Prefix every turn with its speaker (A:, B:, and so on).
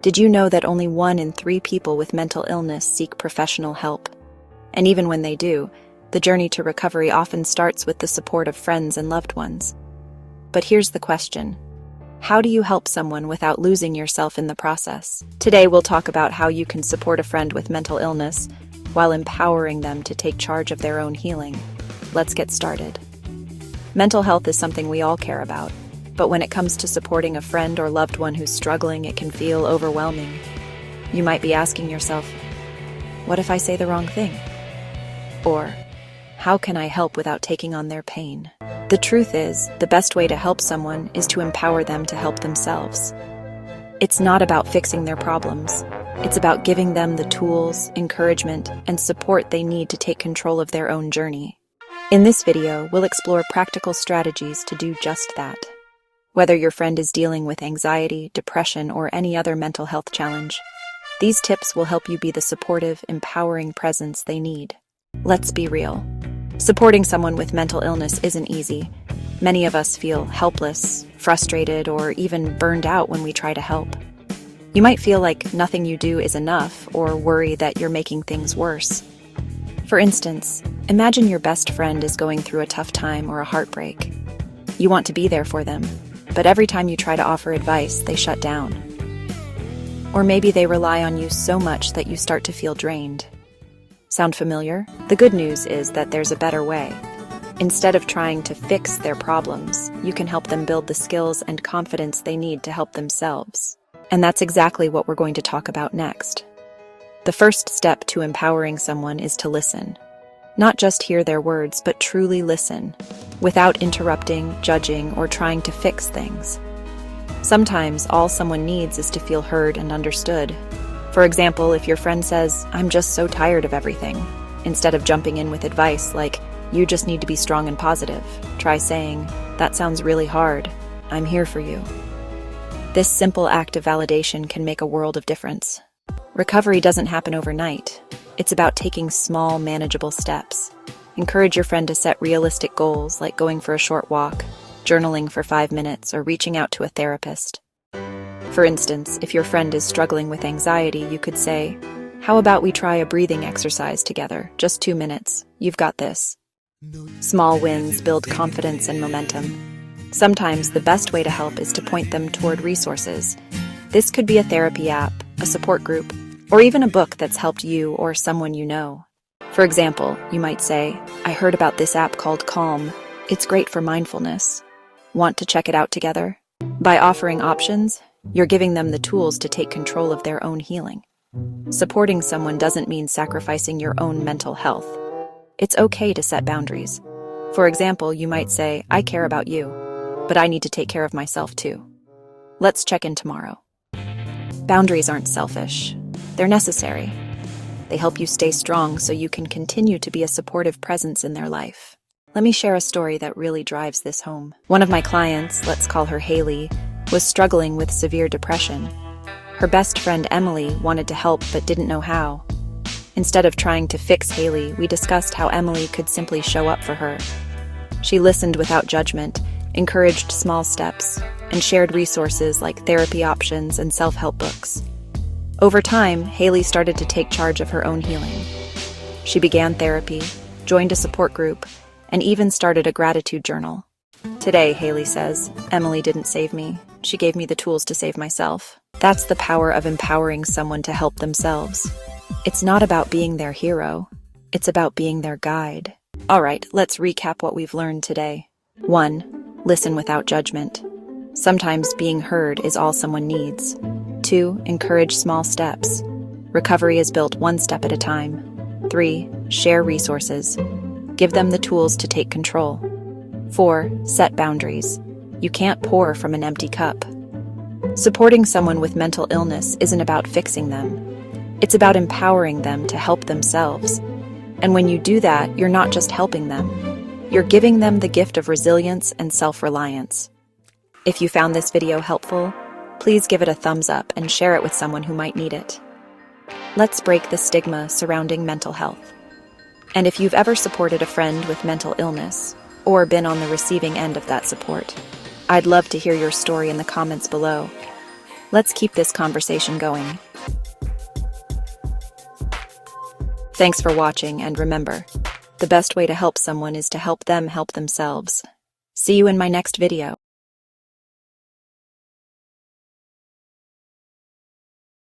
A: Did you know that only 1 in 3 people with mental illness seek professional help? And even when they do, the journey to recovery often starts with the support of friends and loved ones. But here's the question. How do you help someone without losing yourself in the process? Today we'll talk about how you can support a friend with mental illness while empowering them to take charge of their own healing. Let's get started. Mental health is something we all care about, but when it comes to supporting a friend or loved one who's struggling, it can feel overwhelming. You might be asking yourself, what if I say the wrong thing? Or, how can I help without taking on their pain? The truth is, the best way to help someone is to empower them to help themselves. It's not about fixing their problems. It's about giving them the tools, encouragement, and support they need to take control of their own journey. In this video, we'll explore practical strategies to do just that. Whether your friend is dealing with anxiety, depression, or any other mental health challenge, these tips will help you be the supportive, empowering presence they need. Let's be real. Supporting someone with mental illness isn't easy. Many of us feel helpless, frustrated, or even burned out when we try to help. You might feel like nothing you do is enough, or worry that you're making things worse. For instance, imagine your best friend is going through a tough time or a heartbreak. You want to be there for them, but every time you try to offer advice, they shut down. Or maybe they rely on you so much that you start to feel drained. Sound familiar? The good news is that there's a better way. Instead of trying to fix their problems, you can help them build the skills and confidence they need to help themselves. And that's exactly what we're going to talk about next. The first step to empowering someone is to listen. Not just hear their words, but truly listen, without interrupting, judging, or trying to fix things. Sometimes all someone needs is to feel heard and understood. For example, if your friend says, "I'm just so tired of everything," instead of jumping in with advice like, "You just need to be strong and positive," try saying, "That sounds really hard. I'm here for you." This simple act of validation can make a world of difference. Recovery doesn't happen overnight. It's about taking small, manageable steps. Encourage your friend to set realistic goals like going for a short walk, journaling for 5 minutes, or reaching out to a therapist. For instance, if your friend is struggling with anxiety, you could say, "How about we try a breathing exercise together? Just 2 minutes. You've got this." Small wins build confidence and momentum. Sometimes the best way to help is to point them toward resources. This could be a therapy app, a support group, or even a book that's helped you or someone you know. For example, you might say, "I heard about this app called Calm. It's great for mindfulness. Want to check it out together?" By offering options, you're giving them the tools to take control of their own healing. Supporting someone doesn't mean sacrificing your own mental health. It's okay to set boundaries. For example, you might say, "I care about you, but I need to take care of myself too. Let's check in tomorrow." Boundaries aren't selfish. They're necessary. They help you stay strong so you can continue to be a supportive presence in their life. Let me share a story that really drives this home. One of my clients, let's call her Haley, was struggling with severe depression. Her best friend Emily wanted to help but didn't know how. Instead of trying to fix Haley, we discussed how Emily could simply show up for her. She listened without judgment, encouraged small steps, and shared resources like therapy options and self-help books. Over time, Haley started to take charge of her own healing. She began therapy, joined a support group, and even started a gratitude journal. Today, Haley says, "Emily didn't save me. She gave me the tools to save myself." That's the power of empowering someone to help themselves. It's not about being their hero. It's about being their guide. All right, let's recap what we've learned today. 1. Listen without judgment. Sometimes being heard is all someone needs. 2. Encourage small steps. Recovery is built one step at a time. 3. Share resources. Give them the tools to take control. 4. Set boundaries. You can't pour from an empty cup. Supporting someone with mental illness isn't about fixing them. It's about empowering them to help themselves. And when you do that, you're not just helping them. You're giving them the gift of resilience and self-reliance. If you found this video helpful, please give it a thumbs up and share it with someone who might need it. Let's break the stigma surrounding mental health. And if you've ever supported a friend with mental illness, or been on the receiving end of that support, I'd love to hear your story in the comments below. Let's keep this conversation going. Thanks for watching, and remember, the best way to help someone is to help them help themselves. See you in my next video.